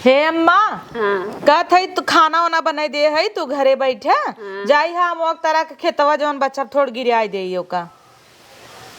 हे अम्मा। हाँ। कहत है तू खाना वाना बनाई दे है तू घरे बैठे। हाँ। जाई हम वक्त तरह के खेतवा जवन बच्चा थोड़ गिराई दे का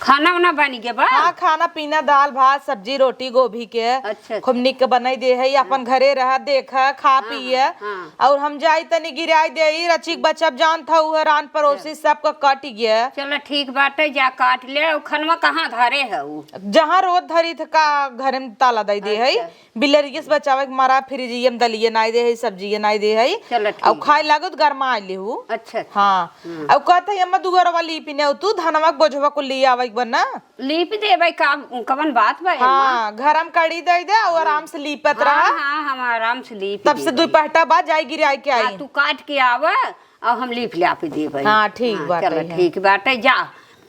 खाना वाना बनी के बा। हाँ खाना पीना दाल भात सब्जी रोटी गोभी के अच्छा। खूब निक के बनाई दे है अपन घरे रह देख खा पिए। हाँ। और हम जाई तनी गिराई दे रचिक बच्चा जान था उह रान पड़ोसी सबका कट गया। चलो ठीक बाटे जा काट ले। खनवा कहाँ धरे है उ? जहाँ रोज धरी थ का घरे में ताला दई दे है। अच्छा। बिलरिये से बचावे के मारा फ्रिजिये में दलिये नाई दे है सब्जी नाई दे है। चलो और ठीक। खाए लागत गरमा आइले हूँ। अच्छा। हाँ अब कहता है अम्मा दुगरा वाली पीने तू धनवा बोझवा को ले आवे बना। लीप दे भाई काम कवन बात बा। हाँ घर हम कड़ी दे दे और आराम से लीपत रहा। हाँ हाँ हम आराम से लीप तब से दुई पहटा बाद जाई गिराई के आई। तू काट के आवा और हम लीप ला पे दे भाई। हाँ ठीक बाटे चलो है। ठीक बाटे जा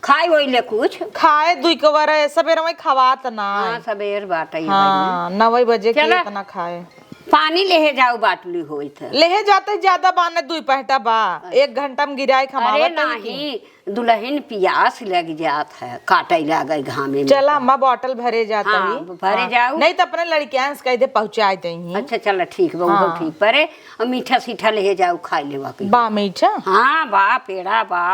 खाई वही ले कुछ खाए दुई कवर सबेरे में खवात ना। हाँ सबेर बाटे। हाँ 9 बजे के चला। इतना खाए पानी ले जाओ बाटली होई थे। ले जाते ज्यादा बाने दुई पहटा बा 1 घंटा में गिराई अरे खमावत नहीं दुल्हन प्यास लग जात है काटे लागे घामे में। चला अम्मा बोतल भरे जाता हाँ, ही भरे जाओ। नहीं तो अपने लड़कियां से कह दे पहुंचाए दही। अच्छा चलो ठीक बा वो ठीक परे और मीठा सीठा ले जाओ खाई लेवा के। बा मीठा। हाँ बा पेड़ा बा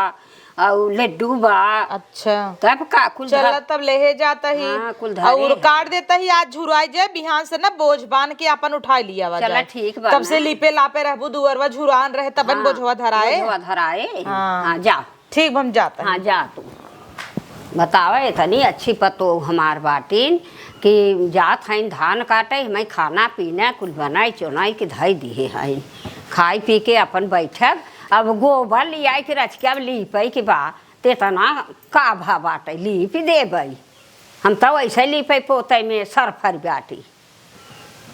और लड्डू बा। अच्छा तब का कुल चला तब ले जाता ही। हाँ, कुल धरे और है। काट देता ही आज झुराई जाए बिहान से ना बोझ बांध के अपन उठा लिया वा चला जाए। ठीक बा तब ना। से लिपे लापे रहबू दुअरवा झुरान रहे तबन बोझवा धराए। बोझवा धराए। हाँ। हाँ जा ठीक हम जाता हाँ जा तू बतावा इतनी अच्छी पतो हमार बाटीन कि जात हैं धान काटे हमें खाना पीना कुल बनाई चुनाई के धई दिए हैं खाई पी के अपन बैठब। अब गोबर लिया के रचके अब लीपे के बा तेतना का भा बाटे लीप दे बई हम तो वैसे लीपे पोते में सरफर बाटी।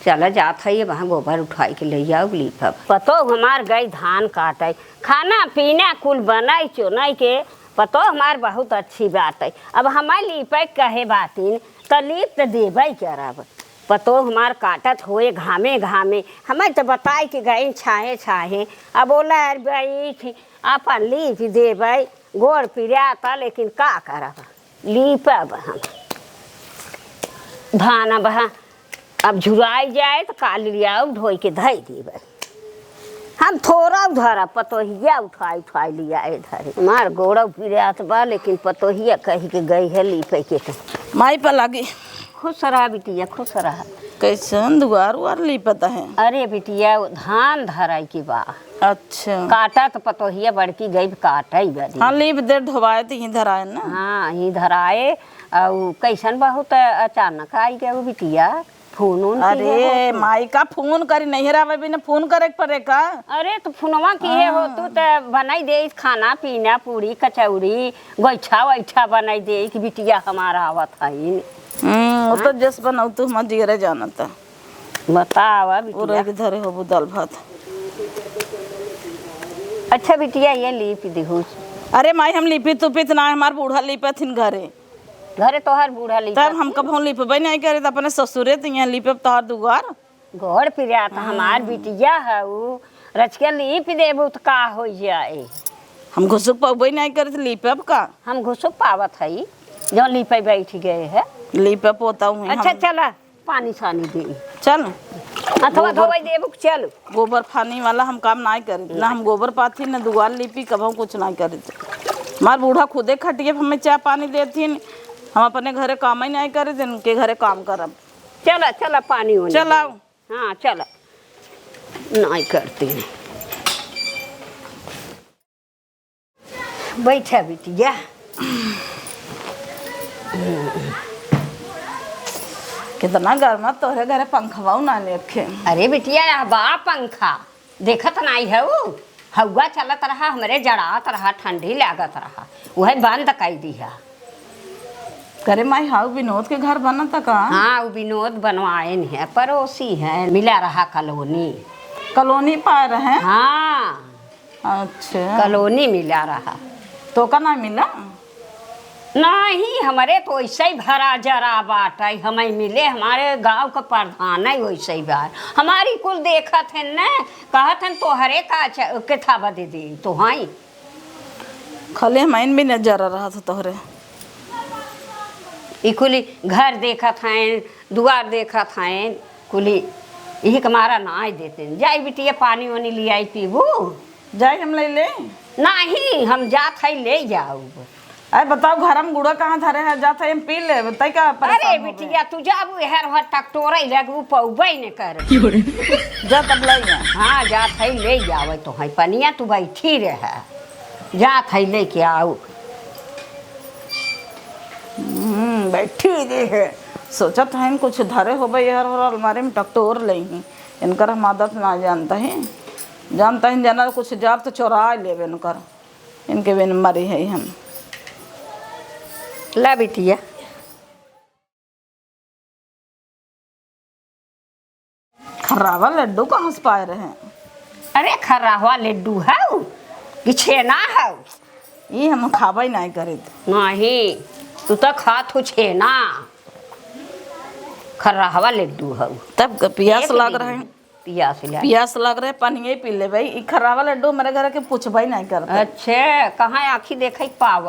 चल जात है वहाँ गोबर उठाई के ले जाओ लीपब। पतो हमार गई धान काटे खाना पीना कुल बनाई चुनाई के पतो हमार बहुत अच्छी बात है। अब हमारे लीपे कहे बातिन तो लीप तो देबई करब। पतो हमार काटत होए घामे घामे हमें तो बताई कि गई छाहे छाहे अब बोला बैठ अपन लीप देबई गोड़ पिराता लेकिन का करब लीपब हम धान अब अब झुराई जाए तो काल लिया ढोई के धई देबई। हम थोड़ा धरा पतोहिया उठाई लिया धरे हमार गोड़ पिरात बा लेकिन पतोहिया कही के गई है लीपे के तो माई पर लगी। खुश रहा बिटिया खुश रहा। कैसन दुआर उआर लिपता है। अरे बिटिया धान धराई की बा। अच्छा काटा तो पतोहिया बड़की गई काटा ही बदी। हाँ लीप देर धोवाए तो ही धराए ना। हाँ ही धराए और कैसन बहुत अचानक आई गया वो बिटिया फोन उन अरे माई का फोन करी नहीं रहा बिना फोन करे पड़े का। अरे तो फोनवा किए हो तू तो बनाई दे खाना पीना पूरी कचौड़ी गोइठा वैठा बनाई दे कि बिटिया हमारा आवत है। वो तो जस बनाऊ तू हम जीरे जाना था बतावा और बिटिया। एक धरे हो दाल भात। अच्छा बिटिया ये लीप दिहू। अरे माई हम लिपी तुपित ना हमार बूढ़ा लिपत थिन घरे घरे तोहर बूढ़ा लीप तब हम कब हम लिपबे नहीं करे तो अपने ससुरे तो यहाँ लिपब तोहर दुआर। घोड़ पिरा तो हमार बिटिया है उ रचके लीप देबू तो का हो जाए। हम घुसुक पबे नहीं करे तो लिपब का। हम घुसुक पावत है जो लीपे बैठ गए है। लिपब पोता हूँ। अच्छा चला पानी सानी दे चल अथवा धोई देबू चल। गोबर फानी वाला हम काम नहीं करी ना हम गोबर पाथी ना दुआर लिपी कब हम कुछ नहीं करी। हमार बूढ़ा खुदे खटिए हमें चाय पानी देती हम अपने घरे काम ही नहीं करे थे उनके घरे काम करब। चला चला पानी होने चलाओ। हाँ चला नहीं करती नहीं बैठा बिटिया। कितना गर्मा तोहरे घरे पंखवाऊ ना रखे। अरे बिटिया बा पंखा देखत नहीं है वो हवा चलत रहा हमरे जड़ात रहा ठंडी लागत रहा वह बंद कर दिया। करे माई हाउ विनोद के घर बना था का। हाँ वो विनोद बनवाए है पड़ोसी है मिला रहा कॉलोनी। कॉलोनी पाए रहे। हाँ अच्छा कॉलोनी मिला रहा तो का ना मिला। नहीं हमारे तो वैसे ही भरा जरा बाट है हमें मिले हमारे गांव का प्रधान है वैसे ही बार हमारी कुल देखत है न कहत है तोहरे का के था बदे दी तो हाँ खले मैन भी नजर रहा था तोहरे। कुली घर देखत हैं दुआर देखत हैं कुली यही कमारा ना आई देते जाई बिटिया पानी वानी ले आई पीबू जाए हम ले ले। नहीं हम जात है ले जाऊ। अरे बताओ घर में गुड़ा कहाँ धरे है, जाते हम पी ले बताई का अरे बिटिया तू जाबू हर हर तक टोरे लगू पौबे न कर जा तब ले। हाँ जात है ले जावे तो है पनिया तू बैठी रह जात है लेके आऊ। बैठी रही है सोचत है कुछ धरे हो भाई यार और अलमारी में टकटोर ले ही इनकर हम आदत ना जानता है जना कुछ जाब तो चोरा ले इनकर इनके बिन मरी है हम। ला बिटिया खराबा लड्डू कहाँ से पाए रहे। अरे खरावा लड्डू है कि छेना है ये हम खाबा ही नहीं करे थे। नहीं तू तो खात हो छेना खरावा लड्डू है तब प्यास लग रहा है पियास लग रहा है पानी ही पी ले भाई। ई खराबा लड्डू मेरे घर के पूछबा ही नहीं करते। अच्छे कहाँ आखी देख पाव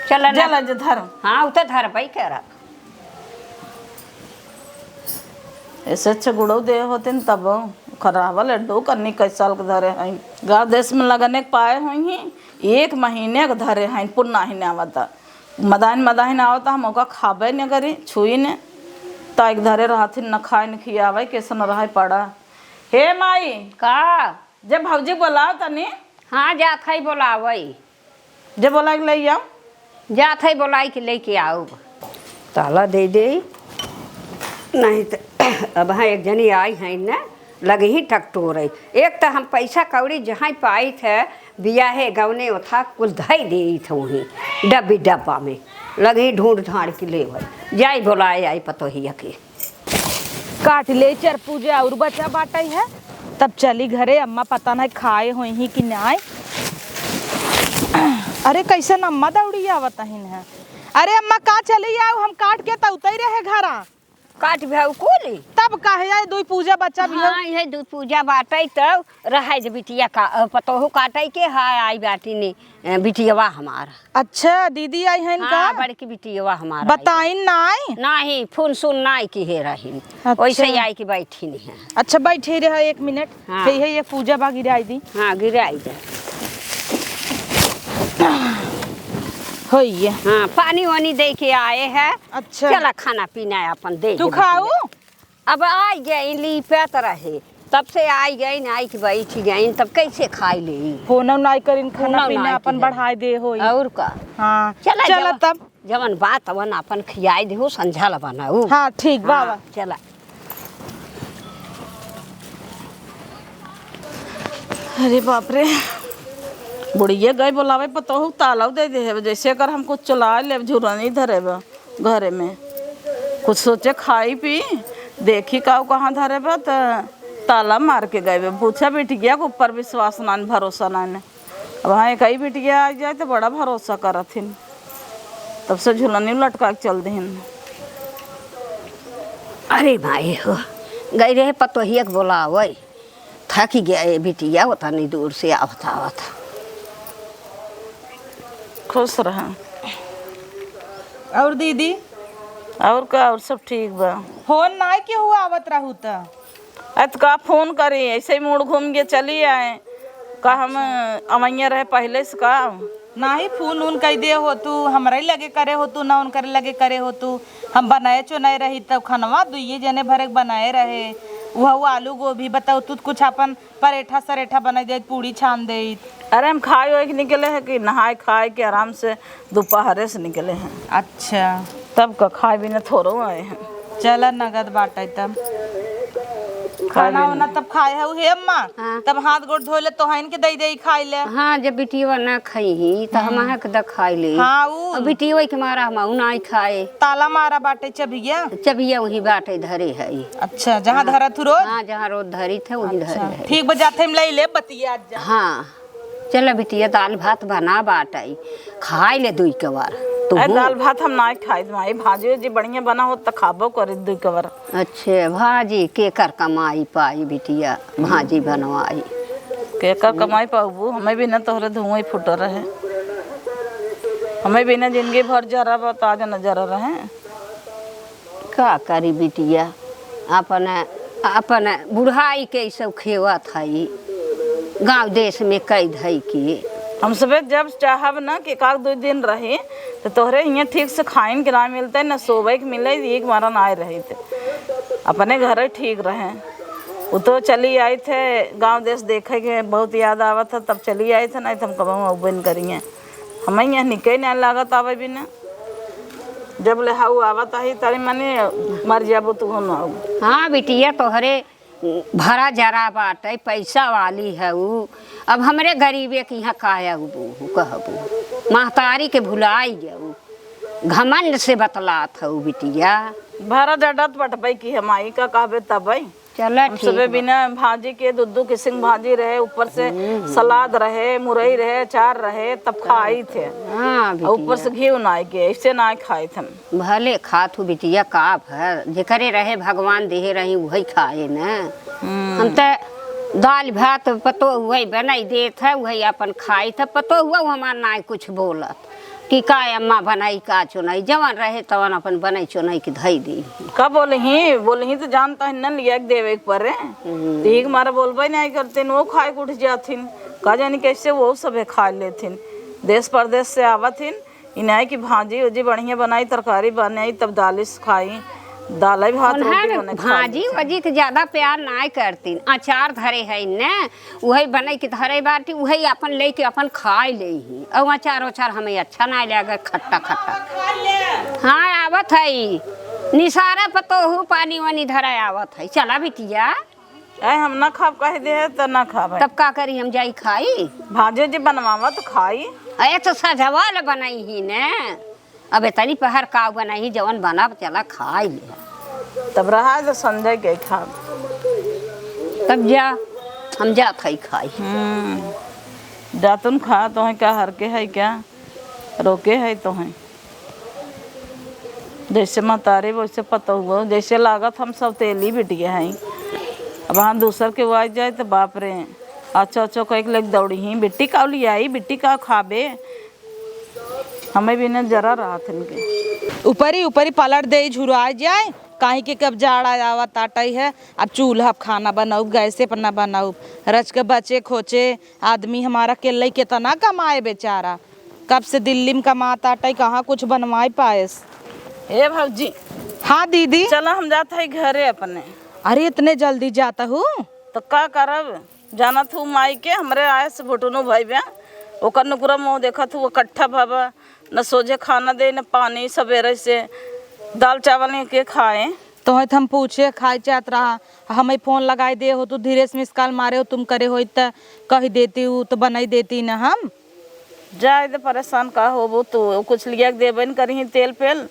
चल चल धर। हाँ उतर धर भाई कह रहा ऐसे अच्छे गुड़ो दे होते न तब खराबा लड्डू करनी कई साल के धरे हैं गाँव देश में लगने के पाए हुई 1 महीने के धरे हैं पुन्ना ही नहीं आवता मदाइन आवता हम ओका खाबे न करी छुई ने तो एक धरे रहती न खाए न खियावे कैसन रह पड़ा। हे माई का जब भौजी बोलाओ तनी। हाँ जात है बोलावई जब बोला ले आओ जात है बोलाई के लेके आओ ताला दे दे नहीं तो अब हाँ एक जनी आई है न लगे ही टकटोर एक तो हम पैसा कौड़ी जहाँ पाई थे बिया है गवने था कुल धई दे थे वहीं डब्बी डब्बा में लगे ही ढूंढ ढाड़ के ले जाई बोलाए आई पतो ही के काट ले चर पूजा और बचा बाटा है तब चली घरे अम्मा पता नहीं खाए हो ही कि नहीं। अरे कैसे अम्मा दौड़ी आवत है। अरे अम्मा का चली आओ हम काट के तो उतर रहे घरा काट भाव कोली तब कहे दो पूजा बच्चा भी हाँ ये दूध पूजा बाटे तो रहे जे बिटिया का पतोहू काटे के हाय आई बाटी ने बिटियावा हमारा। अच्छा दीदी आई है इनका। हाँ बड़की बिटियावा हमारा बताई नहीं फोन सुन नहीं की है रही वैसे ही आई की बैठी नहीं है। अच्छा बैठे रहे 1 मिनट। हाँ। ये पूजा बा गिराई दी। हाँ गिराई दे हो ये। हाँ पानी वानी दे के आए हैं। अच्छा चला खाना पीना है अपन दे तू खाओ। अब आई गई लिपत रहे तब से आई गई ना आई की बैठी गई तब कैसे खाई ले फोन नहीं करिन खाना पीना अपन बढ़ाई दे हो और का। हाँ चला तब जवन बात अवन अपन खियाई दे संझा ला बनाऊ। हाँ ठीक बाबा चला। अरे बाप रे बुढ़िया गए बोलावे पतोहू तालाव दे दे जैसे अगर हम कुछ चला ले झुरनी धरे घरे में कुछ सोचे खाई पी देखी का कहाँ धरे बा तो ताला मार के गए पूछा बिटिया के ऊपर विश्वास ना भरोसा ना अब हाँ एक ही बिटिया आ जाए तो बड़ा भरोसा करथिन तब से झुलनी लटका के चल दीन। अरे भाई हो गई रहे पतोहिया के बोलावे थकी गया बिटिया होता नहीं दूर से आवता खुश रहा। और दीदी और का और सब ठीक बा। फोन नहीं के हुआ आवत रहू तो का फोन करी ऐसे ही मुड़ घूम के चली आए का हम अवैया रहे पहले से का नहीं फोन उन कह दे हो तू हमारे लगे करे हो तू ना उनकर लगे करे हो तू हम बनाए चुनाए रही तब खनवा दुइये जने भरे बनाए रहे वह आलू गोभी बताओ तू कुछ अपन परेठा सरेठा बना दे पूड़ी छान दे। अरे हम खाए हुए निकले हैं कि नहाए खाए के आराम से दोपहर से निकले हैं। अच्छा तब का खाए भी न थोड़ो आए हैं। चल नगद बाटा तब खाना वाना तब खाए है हे अम्मा। हाँ। तब हाथ गोड़ धो ले तो हन के दई दई खाई ले। हाँ जब बिटिया ना खाई तो हम के खाई ले। हाँ ऊ बिटिया के मारा हम नहीं खाए ताला मारा बाटे चबिया चबिया वही बाटे धरे है। अच्छा जहाँ धरा तू रोज। हाँ जहाँ रोज धरी थे वही धरे है। ठीक बजाते हम ले ले बतिया जा। हाँ चल बिटिया दाल भात बना बाटाई खाई ले 2 कबार तो दाल भात हम ना खाई माई भाजी जी बढ़िया बना हो तो खाबो करे 2 कबार। अच्छे भाजी के कर कमाई पाई बिटिया भाजी बनवाई के कर कमाई पाबू हमें भी न तोहरे धुआं फुट रहे हमें भी न जिंदगी भर जरा बता न जरा रहे का करी बिटिया अपन अपन बुढ़ाई के ई सब खेवत हई गांव देश में कैद है कि हम सब जब चाहब ना कि एक दो दिन रहे तो तोहरे यहाँ ठीक से खाइन के ना मिलते न सोबे के मिले एक मारा ना रहे थे अपने घर ठीक रहे। वो तो चली आई थे गांव देश देखे के बहुत याद आवत था तब चली आई थे नहीं तो हम कब अबन करिए हमें यहाँ निकल नहीं लागत आवे भी ना जब ले हाउ आवत आई तारी मने मर जाबो तू हम आओ। हाँ बिटिया तोहरे भरा जरा बाटे पैसा वाली है ऊ अब हमरे गरीबे के यहाँ काया कहबू महतारी के भुलाई जाऊ घमंड से बतलात है बिटिया भरा जडत बटबई की हमाई का कहबे तब चल सुबह बिना भाजी के दूध किसिम भाजी रहे ऊपर से सलाद रहे मुरई रहे अचार रहे तब खाई थे। हाँ ऊपर से घी उनाई के ऐसे ना खाए थे भले खात हूँ बिटिया का भर जेकरे रहे भगवान देहे रही वही खाए न हम तो दाल भात पतो वही बनाई देत है वही अपन खाई था पतो हुआ हमार ना कुछ बोलत कि का अम्मा बनाई का चुनाई जवन रहे तवन अपन बनाई चुनाई की धई दी कब बोले तो जानता है न लिया देवे पर ठीक मारा बोलबे नहीं करते वो खाए उठ जाथिन का जानी कैसे वो सब खा लेथिन देश परदेश से आवथिन इनाई की भाजी उजी बढ़िया बनाई तरकारी बनाई तब दालिस खाई दाल भात रोटी बने भाजी वजी के ज्यादा प्यार ना करतीन अचार धरे है न वही बने के धरे बाटी वही अपन लेके अपन खाए ले ही और अचार उचार हमें अच्छा ना लगे खट्टा खट्टा। हाँ आवत है निसारा पतो हूँ पानी वानी धरा आवत है चला बिटिया हम ना खाब कह दे तो ना खाब तब का करी हम जाई खाई भाजी जी बनवावा तो खाई अरे तो सजवाल बनाई ही न अब इतनी पहर का बनाई जवन बना चला खाई ले तब रहा तो संजय के खाब तब जा हम जात है खाई जा तुम खा तो है क्या हर के है क्या रोके है तो है जैसे महतारे वैसे पता हुआ जैसे लागत हम सब तेली बिटिया हैं अब हाँ दूसर के वाज जाए तो बाप रे अच्छा अच्छा कह लग दौड़ी ही बिट्टी का लिया आई बिट्टी का खाबे हमें भी न जरा रहा थे इनके ऊपरी ऊपरी पलट दे झुरा जाए काहे के कब जाड़ा आवा ताटाई है अब चूल्हा खाना बनाऊ गैसे पर ना बनाऊ रच के बचे खोचे आदमी हमारा केले के तना कमाए बेचारा कब से दिल्ली में कमाता टाई कहाँ कुछ बनवाई पाएस। ए भाजी हाँ दीदी चला हम जाते हैं घरे अपने। अरे इतने जल्दी जाता हूँ तो का करब जाना थू माई के हमरे आए से भुटनो भाई बया ओकर नुकरा मुँह देखा थू वो कट्ठा भाबा न सोझे खाना दे न पानी सवेरे से दाल चावल नहीं के खाए तो हम पूछे खाए चाहत रहा हमें फोन लगाए दे हो तो धीरे से मिस कॉल मारे हो तुम करे हो तो कही देती हूँ तो बनाई देती न हम जाए दे परेशान का हो तो कुछ लिया देबे न करी तेल पेल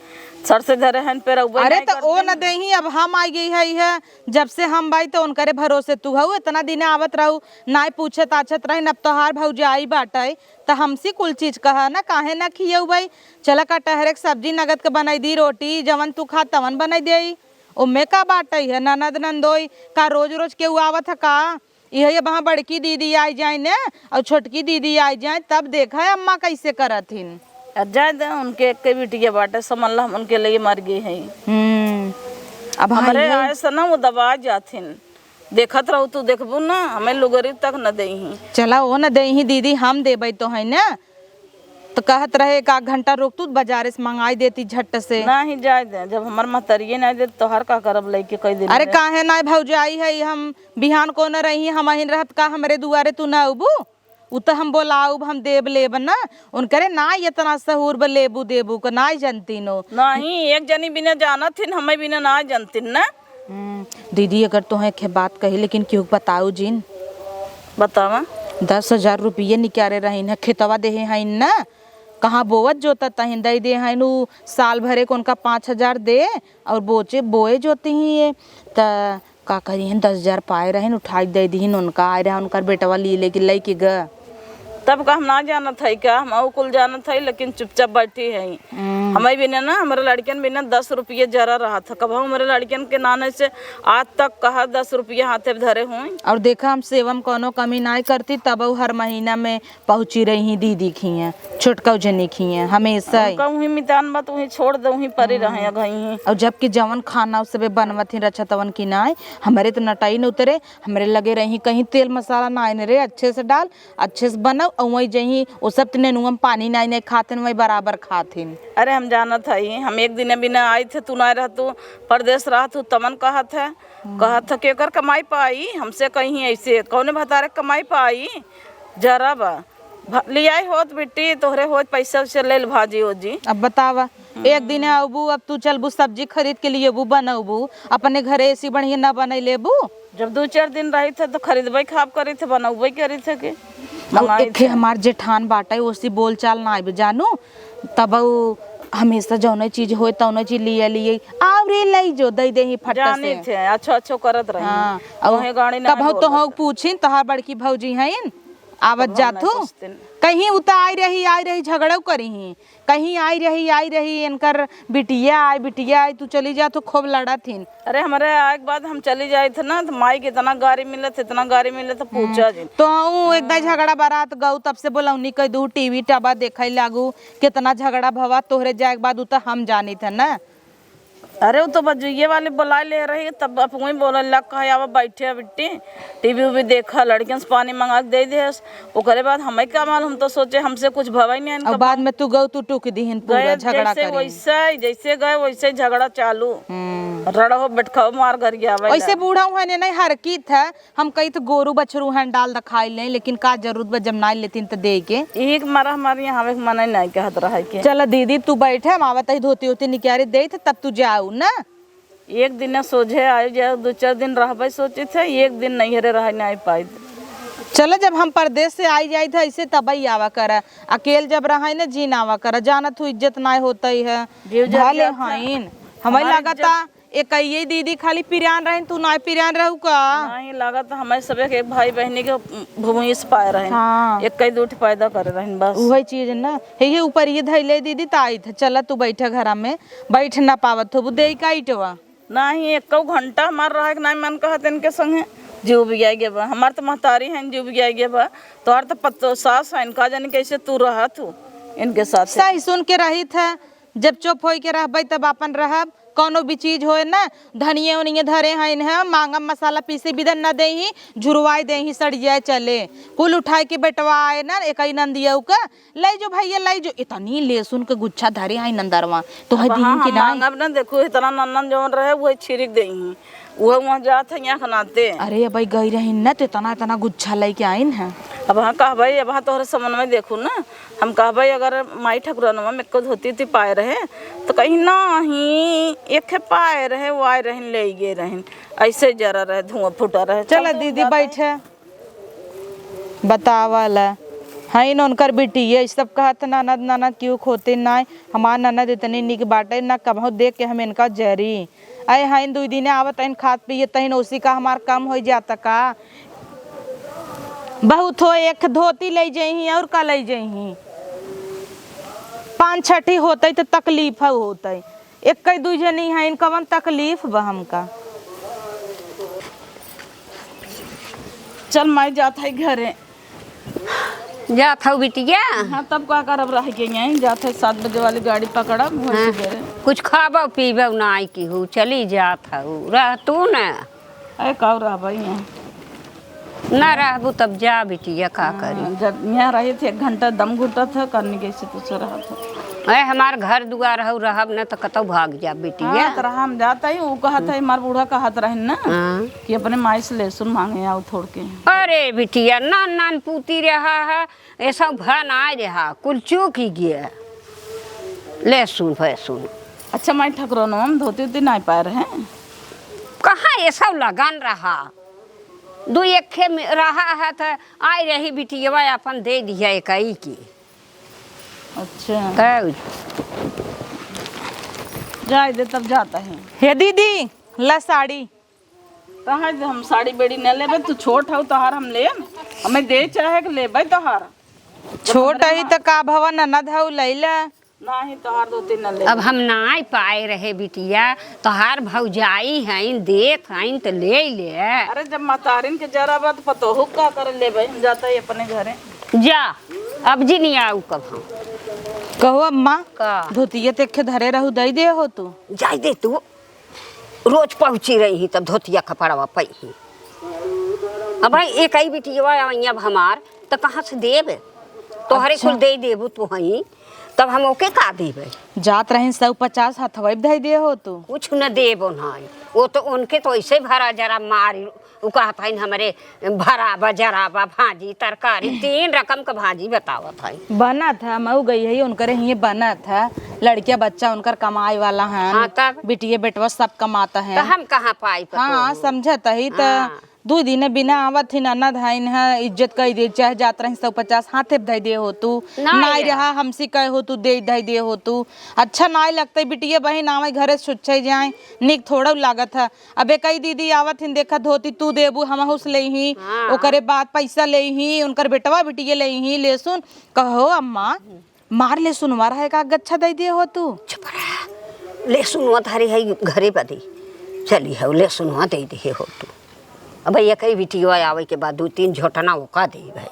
सर से धरे हन पे रउबे। अरे तो ओ न देही अब हम आई गई है जब से हम भाई तो उनकरे भरोसे तू हऊ इतना दिन आवत रहू ना पूछे ताछत रही अब तोहार भौजाई बाटे तो हमसे कुल चीज कहा ना काहे ना खियऊ भाई चला का टहरे सब्जी नगद के बनाई दी रोटी जवन तू खा तवन बनाई दे उम्मे का बाटे है ननद नंदोई का रोज रोज केहू आवत है का यही वहाँ बड़की दीदी आई जाए न और छोटकी दीदी आई जाए तब देखा है अम्मा कैसे करथिन जाए दे उनके एक बिटिया बाटे समझ हम उनके लिए मर गई है अब हमारे आए से ना वो दबा जाथिन देखत रहू तू देखबू ना हमें लुगरी तक न दे चला वो न दे दीदी हम देबे तो है ना तो कहत रहे एक आध घंटा रुक तू बाजार से मंगाई देती झट से ना ही जाए दे जब हमार महतरिये नहीं दे तो हर का करब लेके कई दिन अरे काहे ना भौजाई है हम बिहान को न रही हम अहिन रहत का हमरे दुआरे तू ना उबू उ तो हम बोलाऊ हम देब लेब ना उनकरे ना इतना सहूर ब लेबू देबू को ना जानती नो नहीं एक जनी बिना जाना थी हमें बिना ना जानती ना। दीदी अगर तुम्हें के बात कही लेकिन क्यों बताऊ जिन बतावा 10,000 रुपये निकाले रही है खेतवा दे है ना कहाँ बोवत जोता तहिन दे दे है नु साल भरे को उनका 5,000 दे और बोचे बोए जोती ही ये त का करी हैं 10,000 पाए रहे उठाई दे दी उनका आए रहा उनका बेटवा लेके लेके ग तब का हम ना जाना था क्या हम कुल जाना था लेकिन चुपचाप बैठी है हमारे बिना ना हमारे लड़कियन बिना 10 रुपये जरा रहा था। कब हमारे लड़कियन के नाने से आज तक कहा 10 रुपये हाथे धरे हुए। और देखा हम सेवम कोनो कमी ना करती तब हर महीना में पहुंची रही दीदी खिए छोटका जनी खिए हमेशा ही। कहूँ मितान बात वहीं छोड़ दो वहीं परी रहे गई। और जबकि जवन खाना उस सब बनवत ही रचा तवन की नाय हमारे तो नटाई न उतरे, हमारे लगे रही कहीं तेल मसाला ना आने रे अच्छे से डाल अच्छे से बनाओ और वही जही वो सब नुम पानी ना नहीं खाते वही बराबर खाते। अरे हम जाना था ही, हम एक दिन बिना आई थे तू ना रह तू परदेश रहा तू तमन कहा था कि कर कमाई पाई हमसे कहीं ऐसे कौन भतारे कमाई पाई जरा बा लिया होत बेटी तोहरे होत पैसा से ले भाजी हो जी। अब बतावा एक दिन अबू अब तू चलबू सब्जी खरीद के लिए बनबू अपने घरे ऐसी बढ़िया ना बना लेबू। जब 2-4 दिन रही थे तो खरीदबे खाब करी थे बनबे करी थे के थे हमार जेठान बाटा उसी बोल चाल ना आबे जानू तब हमेशा जौन चीज हो तौन चीज लिए आवरे लई जो दई दे ही फट जानी थे अच्छा करत रही। हां और गाड़ी ना तब तो हो पूछिन तहार बड़की भौजी हईन आवत जाथू कहीं उता आई रही झगड़ा करी कहीं आई रही इनकर बिटिया आई तू चली जा तो खूब लड़ा थी। अरे हमारे एक बाद हम चली जाए थे ना तो माई के इतना गाड़ी मिले तो पूछा जी तो एक दाई झगड़ा बारात गऊ तब से बोलौनी कह दू टीवी टबा देखे लागू कितना झगड़ा भवा तोहरे जाए के बाद उता हम जानी थे ना। अरे वो तो बजुए वाले बुला ले रही तब अब वही बोल लग कहा अब बैठे बिट्टी टीवी उवी देखा लड़कियों से पानी मंगा के दे ओकरे बाद हमें क्या मालूम हम तो सोचे हमसे कुछ भवा नहीं और बाद में तू गऊ तू टूक दीहन पूरा झगड़ा करे जैसे गए वैसे झगड़ा चालू रड़ो बैठखाओ मार घर गया वैसे बूढ़ा हुआ ने नहीं हरकी था हम कही तो गोरू बछरू हैं डाल दखाई ले लेकिन का जरूरत बा जब नाई लेती तो दे के एक मारा हमारे यहाँ मना नहीं कहत रहा है चल दीदी तू बैठे हम आवत ही धोती होती निकारे दे तब तू जाऊ ना। एक दिन सोझे आए जाए 2-4 दिन रह सोचे थे एक दिन नहीं रह नहीं पाई। चलो जब हम परदेश से आई जाए थे ऐसे तब ही आवा कर अकेले जब रहा न जी आवा कर जाना तू इज्जत ना होता ही है भले हाइन हमें लगता एक ये दीदी खाली पिरान रहे तू ना पिरान रहू का नहीं लागत हमें सब एक भाई बहनी के भूमि से पाए रहे। हाँ। एक कई दूठ पैदा करे रहे बस वही चीज ना ये ऊपर ये धैले दीदी तो आई थे चल तू बैठे घर में बैठ ना पावत हो दे का इटवा नहीं 1 घंटा हमार रहा नहीं मन कहते इनके संगे जीव भी आएगे बा हमार तो महतारी है जीव भी आएगे बा तोहर तो पत्तो सास है इनका जाने कैसे तू रहा तू इनके साथ सही सुन के रही था जब चुप हो के रहबे तब अपन रहब कोनो भी चीज होए ना धनिया उनिया धरे हैं मांगा मसाला पीसे बिदन न दे ही झुरवाई दे ही सड़िया चले कुल उठाए के बेटवा आए ना एक नंदिया का लै जो भैया लै जो इतनी लहसुन के गुच्छा धरे हैं नंदरवा तो है दिन की ना अब ना देखो इतना नन्नन जो रहे वो छिड़क दे ही वो वहाँ जात है यहाँ खनाते। अरे अब गई रही ना तो इतना गुच्छा लेके आइन है अब हाँ कह भाई अब हाँ तोहरे समन में देखू ना हम कह भाई अगर माई ठकुरनवा में को धोती थी पाए रहे तो कहीं ना ही एक पाए रहे वो आए रहन ले गए रहन ऐसे जरा रहे धुआं फूटा रहे। चल दीदी बैठे बतावाला हाँ इन उनकर बेटी ये सब कहत ननद क्यों खोते ना हमार ननद इतनी निक बाटे ना कबहू देख के हम इनका जरी अरे हाँ 2 दिन आवत इन खाद पिए तहिन उसी का हमार कम हो जाता का बहुत हो एक धोती ले जही और का ले जही 5-6 होते तो तकलीफ होते एक कई 2 जनी है इन कवन तकलीफ बा हमका। चल माई जाता है घरे जात हूँ बिटिया। हाँ तब का करब रह के यहीं जाते 7 बजे वाली गाड़ी पकड़ा कुछ खाबो पीबो ना की हूँ चली जात हूँ रह तू न अरे कब रह भाई यहाँ ना रहबू तब जा बिटिया का करी जब यहाँ रहे थे 1 घंटा दम घुटा था करने कैसे तो सो रहा था अरे हमार घर दुआर रहू रहब न तो कतौ भाग जा बिटिया। हाँ, हम जाता ही वो कहता है हमार बूढ़ा कहत रहे ना कि अपने माई से लहसुन मांगे आओ थोड़ के। अरे बिटिया नान पूती रहा है ऐसा भन आ रहा कुल चूक ही गया लहसुन फैसुन। अच्छा माई ठकुरनवा हम धोती नहीं पा रहे हैं कहाँ ये सब लगन रहा 2-1 रहा है तो आई रही बिटिया अपन दे दिया इकाई की। अच्छा जाए दे तब जाता है। हे दीदी ला साड़ी कहाँ हम साड़ी बेड़ी न लेबे तू छोट हो तोहार हम ले हमें दे चाहे के लेबे तोहार छोट है तो का भवन ननद हऊ लैला नहीं तोहार 2-3 न ले। अब हम ना पाए रहे बिटिया, तोहार भौजाई हैं देख हैं तो ले ले। अरे जब मतारिन के जरा बात पतोहू का कर ले भाई, हम जाता है अपने घरे। जा अब जी नहीं आऊ कब हम। कहो अम्मा का धोतिया तेखे धरे रहू दई दे हो तू। जाई दे तू, रोज पहुँची रही तब धोतिया कपड़वा पई। अब भाई एक ही बिटिया अब हमार तो कहाँ से देब, तोहरे कुल दे देबू तू हई तब हम ओके का देबे। जात रही 150 हथवा धई दे हो तू। कुछ न देबो नहीं, वो तो उनके तो ऐसे भरा जरा मारी उ कहत हईन हमरे भराबा जराबा भाजी तरकारी 3 रकम का भाजी बतावत हई। बना था मऊ गई है उनकर ही बना था, लड़किया बच्चा उनकर कमाई वाला है। हाँ, तब बिटिया बेटवा सब कमाता है। तो हम कहाँ पाई पतो। हाँ समझत ही तो हाँ। 2 दिन बिना आवत ही नन्ना धाइन है इज्जत कई दे, चाहे जात रही 150 हाथे धई दे हो तू। नाई रहा हमसे कहे हो तू दे धई दे हो तू। अच्छा नाई लगते बिटिया बहन आवे घरे सुच्छे जाए निक थोड़ा लागत है। अबे कई दीदी आवत ही देखा धोती तू देबू हम हुस ले ही ओकरे बाद पैसा ले ही उनकर बेटवा बिटिया ले ही ले सुन। कहो अम्मा मार ले सुनवा रहा है का गच्छा दई दे हो तू। चुप रह, ले सुनवा थारी है घरे बदी चली है ले सुनवा दे दे हो तू। अब भैया कई बिटिया आवे के बाद 2-3 झोटना ओका दे भाई।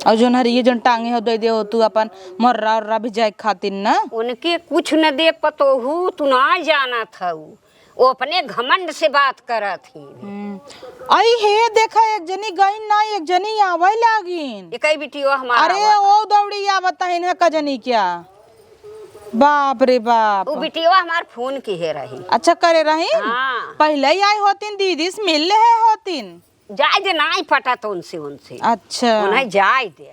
और जो हरिये जन टांगे हो दे दे हो तू अपन मर्रा उर्रा भी जाए खातिर ना। उनके कुछ न दे पतोहू तू ना जाना था, वो अपने घमंड से बात करत ही। आई हे देखा एक जनी गई ना एक जनी आवे लागिन। एक ही बिटिया हमारा अरे ओ दौड़ी आवत है ना का जनी क्या। बाप रे बाप। वो बिटिया हमार फोन की है रही। अच्छा करे रही हाँ। पहले ही आई होतीन दीदी से मिल ले होतीन। जाए दे नहीं पटा तो उनसे अच्छा उन्हें जाए दे।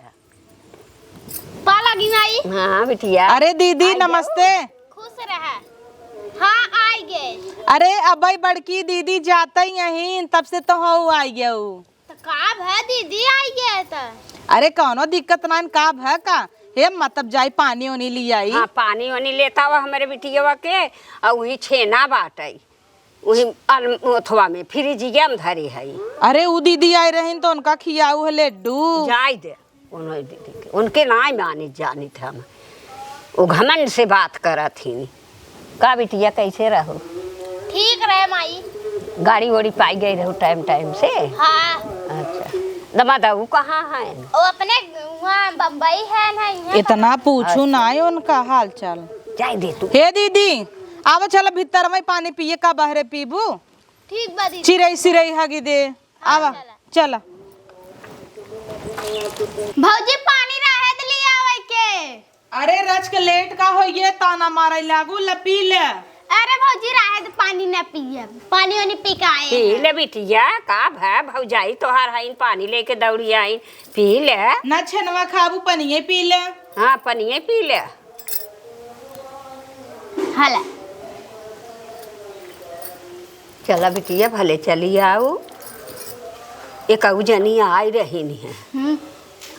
पाला गिनाई। हाँ बिटिया। अरे दीदी नमस्ते। खुश रहा। हाँ आई गए। अरे अबई बड़की दीदी जाता ही यहीं तब से तो हो आई गया तो काब है दीदी आई गए तो। अरे कौनो दिक्कत ना काब है का हे मतलब जाई पानी ओनी ली आई। हाँ पानी वानी लेता हुआ हमारे बिटिया के और वही छेना बाटई वही अथवा में फ्रिजिया में धरी है। अरे वो दीदी आए रही तो उनका खियाऊ है लड्डू। जाए दे उन्होंने दीदी के उनके ना माने जानी थे हम, वो घमंड से बात करा थी। का बिटिया कैसे रहो। ठीक रहे माई। गाड़ी वाड़ी पाई गई रहो टाइम से। हाँ। अच्छा दमादू कहाँ है। वो अपने वहाँ बम्बई है ना। इतना पूछू ना है उनका हाल चाल। जाए दे तू। हे दीदी आवा चला भीतर में पानी पिए का बहरे पीबू। ठीक बा दीदी। चिरई सिरई हगी दे आवा चला। भौजी पानी रहे दली आवे के। अरे रच के लेट का होइए ताना मारे लागू लपी ले। अरे भौजी रहे तो पानी न पिए पानी वानी पी के आए। पी ले बिटिया का भै भौजाई तोहार हईन पानी लेके दौड़ी आई पी ले। ना छनवा खाबू पनिए पी ले। हाँ पनिए पी ले। हला चला बिटिया भले चली आओ। एक जनी आई रही है।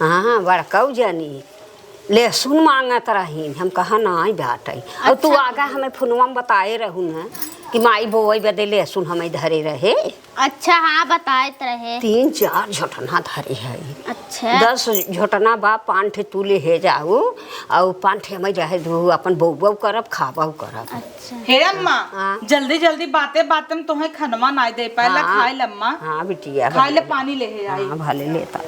हाँ बड़का जनी लहसुन मांगत रही हम कहा ना बात आई। और तू आगा हमें फोनवा में बताए रहू न कि माई बोई बदे लहसुन हमें धरे रहे। अच्छा हाँ बताए रहे। 3-4 झोटना धरे है। अच्छा 10 झोटना बा 5 तू ले हे जाऊ और 5 हमें रहे दू अपन बऊ करब खाबऊ करब। अच्छा हे अम्मा जल्दी जल्दी बातें में तुम्हें खनवा ना दे पहले खाए लम्मा। हाँ बिटिया खाए ले पानी ले आई। हाँ भले लेता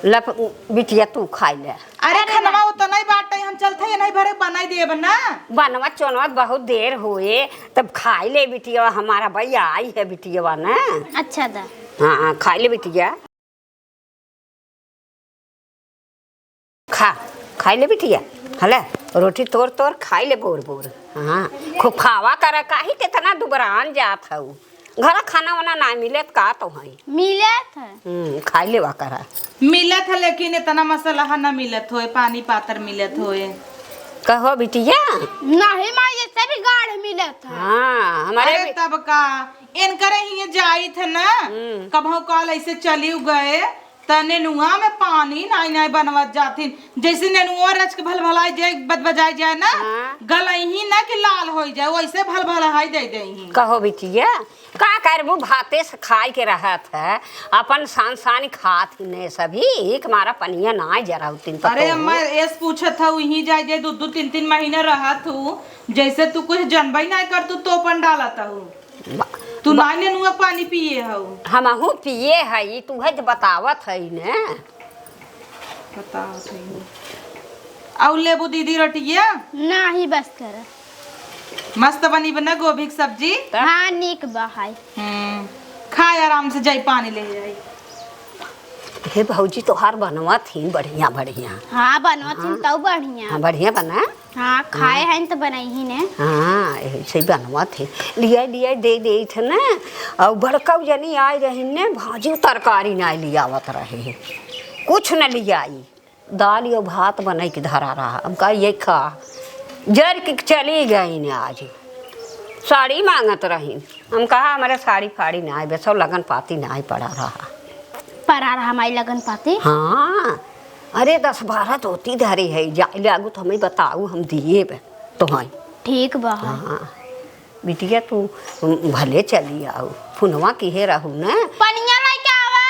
लप बिटिया तू खाई ले। अरे खनवा उतना ही बाटे हम चलते हैं नहीं भरे बनाई दिए बना। बनवा चोनवा बहुत देर हुए तब खाई ले बिटिया हमारा भैया आई है बिटिया ना। अच्छा दा। हाँ खाई ले बिटिया खाई ले बिटिया हले रोटी तोड़ खाई ले बोर। हाँ खूब खावा कर काहे कितना दुबरान जात हूँ घर खाना वाना ना मिलत का तो है मिलत है। खाई ले वा करा मिलत है लेकिन इतना मसाला ना मिलत होए पानी पातर मिलत होए। कहो बिटिया नहीं माँ ये सब गाढ़ मिलत है। हाँ हमारे अरे तब का इन करे ही जाई थे ना कब कल ऐसे चली गए त नेनुआ में पानी नाई नाई बनवत जाथिन जैसे नेनुआ रच के भल भलाई जाए बजाई जाए ना गलही ना कि लाल हो जाए वैसे भल भलाई दे देही। कहो बिटिया का करबू भाते से खाए के रहत है अपन सांसानी खात ही ने सभी हमारा पनिया ना जरा उतिन तो अरे मैं ऐस पूछत हूँ यही जाए जाए 2-2 3-3 महीने रहत हूँ जैसे तू कुछ जनबई नहीं कर तू तो अपन डालत हूँ तू नाई नेनुआ पानी पिए हूँ हमहू पिए है तू है बतावत है ने बताओ सही और लेबू दीदी रोटिया नहीं बस कर मस्त बनी बना गोभी की सब्जी हाँ निक बा है खाए आराम से जाई पानी ले जाई। हे भौजी तोहार बनवा थी बढ़िया बढ़िया। हाँ बनवा थी तो बढ़िया। हाँ बढ़िया बना। हाँ खाए हैं तो बनाई ही ने। हाँ ऐसे ही बनवा थे लिया दे दे थे ना और बड़का जनी आए रही ने भाजी तरकारी ना लियावत रहे कुछ न लिया आई दाल और भात बनाई के धरा रहा हम कहा ये खा जर के चली गई ने आज साड़ी मांगत रही हम कहा हमारे साड़ी फाड़ी ना आए बेसो लगन पाती ना पड़ा रहा पड़ा रहा हमारी लगन पाती। हाँ अरे 10-12 धोती धरी है जाए लागू तो हमें बताऊ हम दिए तुम्हारी ठीक बा। हाँ बिटिया तू भले चली आओ फुनवा की है रहू ना पनिया नहीं क्या आवा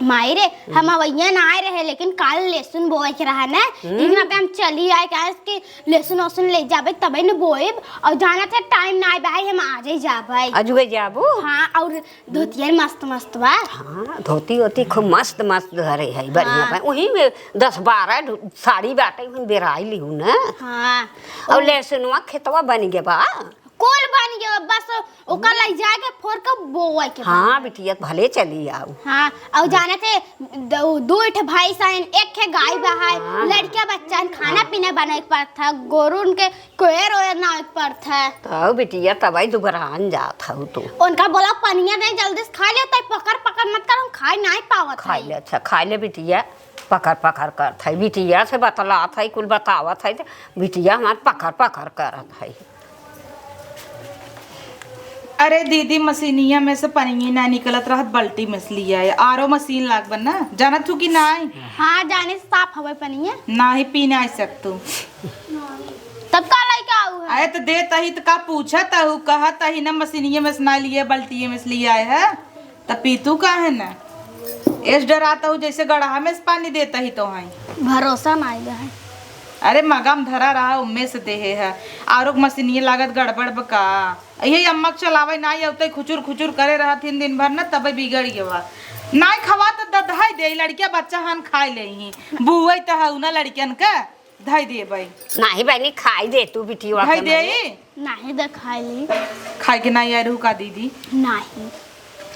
माई रे हम अवैया ना आए रहे लेकिन काल लहसुन बोए के रहा ना इतना पे हम चली आए क्या कि लहसुन वसुन ले जाबे तबे न बोएब और जाना था टाइम ना आए भाई हम आज ही जाबे अजुए जाबू। हाँ और धोतिया मस्त मस्त बा। हाँ धोती होती खूब मस्त मस्त धरे है बढ़िया हाँ। वही में 10-12 साड़ी बाटे बेराई ली हूँ ना। हाँ और लहसुनवा खेतवा बन गया बा कोल बन गया बस ओका ले जाके फोर के बोए के। हाँ बिटिया भले चली आओ। हाँ और जाने थे 2 भाई साइन एक है गाय बहाय हाँ। लड़किया बच्चा खाना पीना बनाए पर था गोरुन के कोयर ओयर ना पर था तो बिटिया तबाई दुबरान जात हूँ तू उनका बोला पनिया नहीं जल्दी से खा ले तो पकड़ मत कर हम खाई नहीं पावत खाई ले अच्छा खाई ले बिटिया पकड़ कर था बिटिया से बतला था कुल बतावत है बिटिया हमार पकड़ करत है। अरे दीदी मशीनिया में से पनिया ना निकलत रहत बल्टी मछली है आरो मशीन लाग बन ना जाना तू कि नहीं। हाँ जाने से साफ हवे पनिया ना ही पी नहीं सकतू तब का लाई का आऊ है अरे तो दे तही तो का पूछा तहु कहा तही ना मशीनिया में से ना लिए बल्टी में से लिए आए है तब पीतू का है ना ऐस डराता हूँ जैसे गढ़ा में से पानी देता ही तो है भरोसा नहीं है। अरे मगाम धरा रहा उम्मे से देहे है आरो मशीनिया लागत गड़बड़ बका यही अम्मक चलावे ना औते खुचुर करे रहा दिन भर ना तब बिगड़ गया ना खवा तो दधाई दे लड़किया बच्चा हन खाई ले ही बुआई तो है ना लड़कियन का धाई दे भाई नहीं बहनी खाई दे तू बिटिया धाई दे नहीं दिखाई ली खाई के नहीं आरू का दीदी नहीं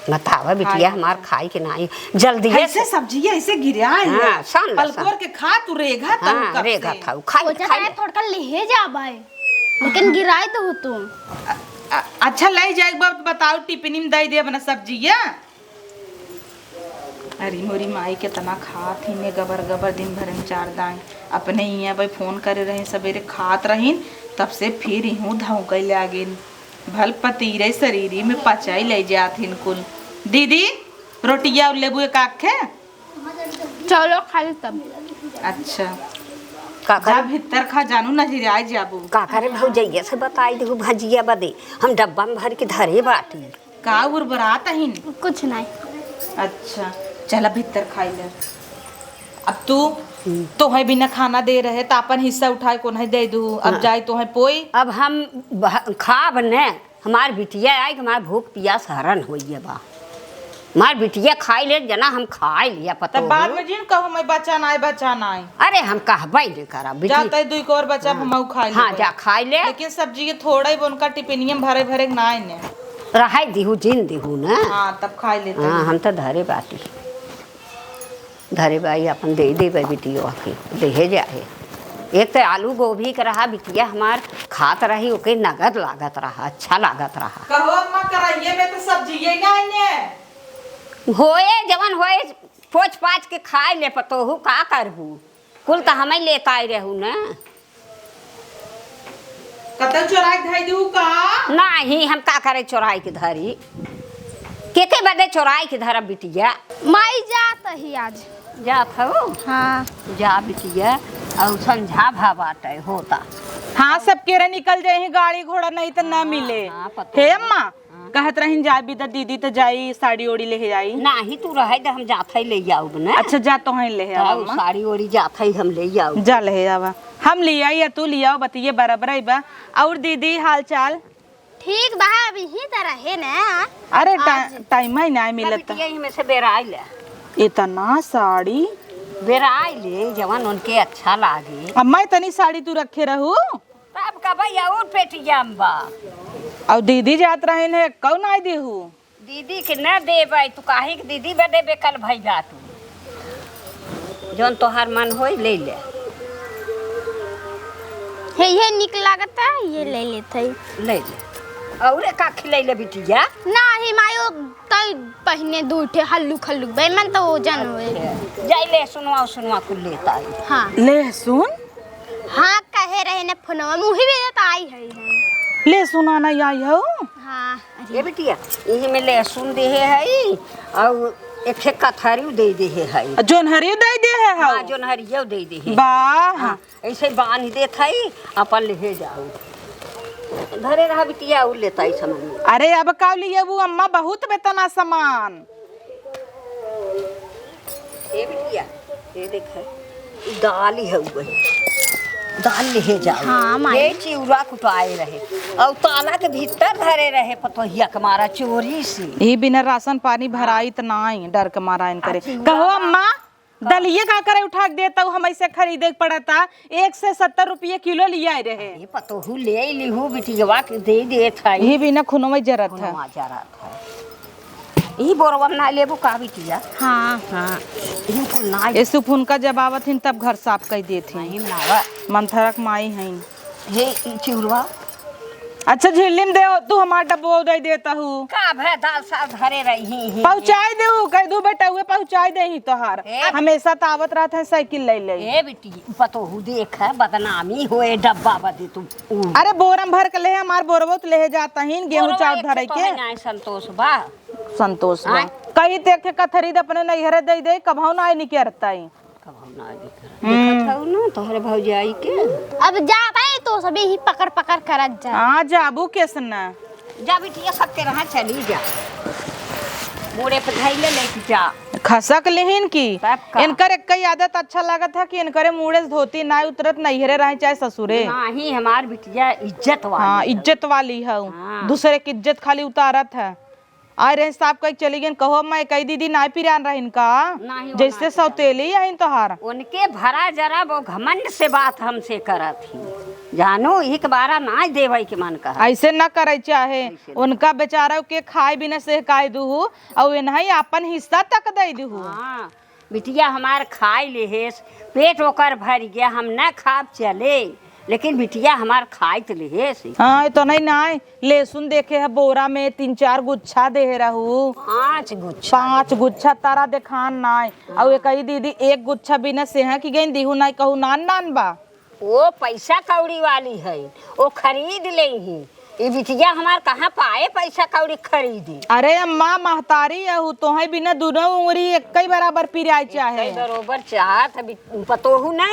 बतावा बिटिया हमार खाई के नहीं जल्दी ऐसे सब्जी ऐसे गिरा है हाँ, सन पलकोर के खा तू रेगा तू हाँ, रेगा था खाई थोड़ा ले जा भाई लेकिन गिराए तो तुम अच्छा ले जाए बताओ टिफिन में दे दे अपना सब्जी या अरे मोरी माई कितना खात ही ने गबर दिन भर में 4 दाएं अपने यहाँ भाई फोन करे रहे सवेरे खात रहीन तब से फिर यूँ धौकई लागे भल पतीरे शरीरी में पचाई ले जाथिन कुल दीदी रोटिया और लेबू एक आखे चलो खाली तब अच्छा काका जा भीतर खा जानू नजर आ जाबू काका रे भौजैया से बताई देखो भजिया बदे हम डब्बा में भर के धरे बाटी का उर्बरात हिन कुछ नहीं। अच्छा चला भीतर खाई ले अब तू तो है बिना खाना दे रहे तो अपन हिस्सा उठाए को नहीं दे दू अब जाए तो है पोई अब हम खाब ने हमार बिटिया आई हमार भूख पियास हरण होइए बा हमार बिटिया खाई ले जना हम खाई लिया पता तब बाद में जिन कहो मैं बच्चा ना अरे हम कहबई नहीं करा जाता है 2 और बच्चा हम खाई ले हाँ जा खाई ले लेकिन सब्जी के थोड़ा ही उनका टिफिनिया में भरे ना ने रहाई दिहू जिन दिहू ना हां तब खाई लेते हाँ हम तो धरे बाटी धरे बाई अपन दे दे बिटिया के देहे जाए एक तो आलू गोभी का रहा बिटिया हमार खात रही ओके नगद लागत रहा अच्छा लागत रहा कहो अम्मा कराइए में तो सब्जी ये नहीं ने होए जवन होए पोछ पाछ के खाए ले पतोहू का करबू कुल तो हमें लेता आई रहू ना कतल चोराई धाई दू का नहीं हम का करे चोराई के धरी के बदे चोराई के धरा बिटिया माई जात ही आज जात हो हाँ जा बिटिया और संझा भा बाटे होता। हाँ सब केरे निकल जाए गाड़ी घोड़ा नहीं तो ना मिले। हाँ, पतो हे है। अम्मा कहत रही जा भी तो दीदी तो जाई साड़ी ओड़ी ले जाई। नाही तू रहे दे हम जात है ले जाऊ ना। अच्छा जा तो हैं ले तो अम्मा साड़ी ओड़ी जात है हम ले जाऊ। जा ले जावा हम ले आई या तू ले आओ बतिए बराबर है बा। और दीदी हाल चाल ठीक बा अभी ही तरह है ना। अरे टाइम ही नहीं मिलत बिटिया ही में से बेराई ले इतना साड़ी। बेराई ले जवन उनके अच्छा लागे। अम्मा इतनी साड़ी तू रखे रहू तब का भैया और पेटी जाम्बा और दीदी जात रहे ने कौन आई देहू दीदी के न देबै तू काहे के दीदी बदे बेकल भैया तू जौन तोहार मन होई ले ले। हे ये निक लागता ये ले लेते ले ले और का खिलै ले बिटिया। ना ही मायो तई पहने दूठे हल्लू खल्लू बे मन तो वजन होए। जाई ले सुनवा कुल लेता है। हाँ लहसुन हाँ कहे रहे ने फोनवा मुही भी तो आई है। लहसुन आना आई हो। हाँ ये बिटिया यही में लहसुन दे है और एक कथारी दे है जोन हरी दे दे है हाँ जोन हरियो दे है। वाह हाँ, ऐसे बांध देत है अपन ले जाओ धरे रहा बिटिया और लेता है सामान। अरे अब का लिए वो अम्मा बहुत बेतना सामान। ये बिटिया ये देख दाल ही है वही दाल ले जाओ। हाँ, माई। ये चिउरा कुटाए रहे और ताला के भीतर धरे रहे पतोहिया के मारा चोरी से। ये बिना राशन पानी भराई त नाही डर के मारा इन करे। अच्छा, कहो अम्मा दलिए का करे उठा के देता हूँ हम ऐसे खरीदे पड़ता 1 से 70 रुपये किलो लिया रहे। ये पतोहू ले लिहू बिटिया के दे देत है ये बिना खुनो में जरत है। जरा था ई बोरवा ना लेबो का बिटिया। हाँ हाँ ई कुल ना ये सुफुन का जब आवत हिन तब घर साफ कर देती नहीं बनावा मंथरक माई हैं। हे ई चिउरवा अच्छा झिल्लिम दे तू हमार डब्बो दे देता हूँ का भे दाल सा धरे रही ही पहुँचाई दे कह दू बेटा हुए पहुँचाई दे ही तोहार ए। हमेशा तावत रहते हैं साइकिल ले ले। ए बिटी पतोहू देख बदनामी होए डब्बा बदे तू अरे बोरम भर के ले हमार बोरबो तो ले जाता ही गेहूं चाउर धरे के नहीं संतोष बा संतोष बा आय। कही देख के खरीद अपने नैहरे दे दे कभाऊ ना नहीं करता ही। कबहू ना देखत हऊ ना तोहरे भौजाई के अब जाता है तो सभी ही पकड़ पकड़ करत जा। हाँ जाबू कैसन ना जा बिटिया सकते रहा चली जा बूढ़े पे धैले ले जा खसक लेहिन की तब का? इनकर एक कई आदत अच्छा लागत है कि इनकरे मुड़े से धोती ना उतरत नैहरे रहे चाहे ससुरे। नहीं हमार बिटिया इज्जत वाली हाँ इज्जत वाली है हाँ। दूसरे की इज्जत खाली उतारत है। आए रहे साहब कहीं चली गई कहो मैं कई दीदी ना पिरान रही इनका नहीं, वो जैसे सौतेली है तोहार। उनके भरा जरा वो घमंड से बात हमसे करत ही जानो एक बारा ना देवई के मन कहा ऐसे न करे चाहे उनका बेचारा के खाए बिना से काहे दूहू और इन्हीं अपन हिस्सा तक दे दूहू। हाँ बिटिया हमार खाए ले हेस पेट ओकर भर गया हम न खाब चले लेकिन बिटिया हमार खाए तो ले हेस। हाँ तो नहीं ना लहसुन देखे है बोरा में 3-4 गुच्छा दे रहू 5 गुच्छा 5 गुच्छा तारा देखान ना और एक दीदी 1 गुच्छा बिना सेहा की गई दीहू ना कहू नान नान बा। वो पैसा कौड़ी वाली है वो खरीद ले ही ये बिटिया हमार कहाँ पाए पैसा कौड़ी खरीदी। अरे अम्मा महतारी आहू तो है बिना दोनों उंगली एक ही बराबर पिराई चाहे। बरोबर चाहत पतोहू ना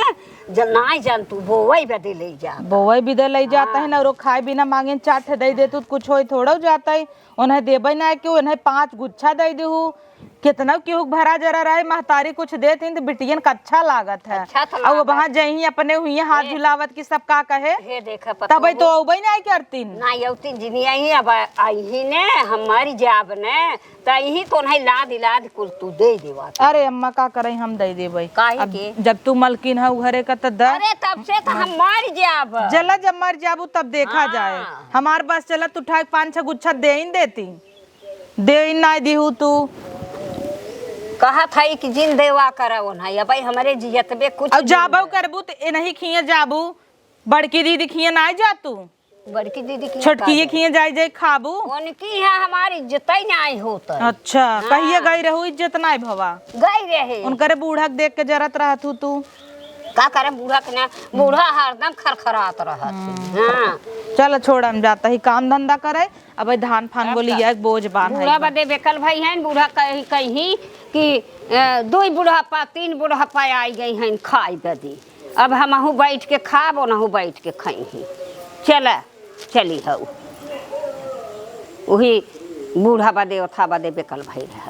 नहीं जान तू बोवई बदे ले जा बोवई भी दे ले जाता है ना और खाए बिना मांगे चाट दे दे तू कुछ हो थोड़ा जाता है उन्हें देबे ना कि उन्हें 5 गुच्छा दे देहू कितना क्यों भरा जरा रहे महतारी कुछ देती तो बिटियन का अच्छा लागत है। अच्छा तो और वहाँ जही अपने हुई हाथ झुलावत की सब का कहे हे देखा तब तो अबई नहीं करती ना यौती जिनिया ही अब आई ही ने हमारी जाब ने त यही तो नहीं लाद इलाद कुल तू दे देवा। अरे अम्मा का करे हम दे देबे काहे के जब तू मलकिन है घरे का तो द अरे तब से तो हमारी जाब जला जब मर जाबू तब देखा हाँ। जाए हमार पास चला तू उठा 5-6 गुच्छा दे ही देती दे ही ना दीहू तू कहा था कि जिन देवा करा वो ना भाई हमारे जियतबे कुछ अब जाबू करबू तो नहीं खिए जाबू बड़की दीदी खिए ना जा तू बड़की दीदी की छोटकी खिए जाए जाए खाबू उनकी है हमारी इज्जत ही नहीं होता अच्छा कहिए गई रहू इज्जत ना भवा गई रहे उनकरे बूढ़ा देख के जरत रहा तू का करे बूढ़ा के ना बूढ़ा हरदम खरखरात रहत। हाँ चल छोड़ हम जाता ही काम धंधा करे। अब धान फान बोली एक बोझ बांध बूढ़ा बदे बेकल भाई हैं बूढ़ा कहीं कि 2 बुढ़ापा 3 बुढ़ापा आई गई हैं खाई बदी। अब हमहू बैठ के खाब ओनहू बैठ के खई। चली हऊ वही बूढ़ा बदे ओथा बदे बेकल भाई रह।